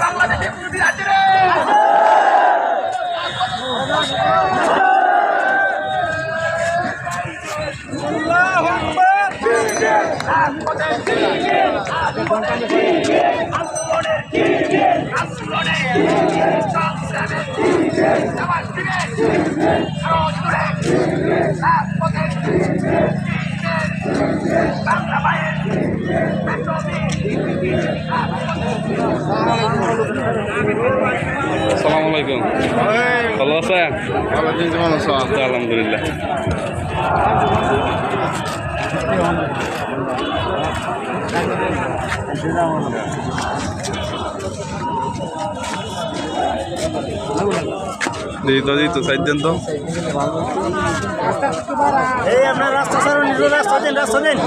বাংলাদেশে বিরোধী আছে রে আসসালামু আলাইকুম ভালো আছেন আলহামদুলিল্লাহ দিত সাইড দেন তো এই আপনার রাস্তা ছাড়ুন নিজের রাস্তা দিন রাস্তা দিন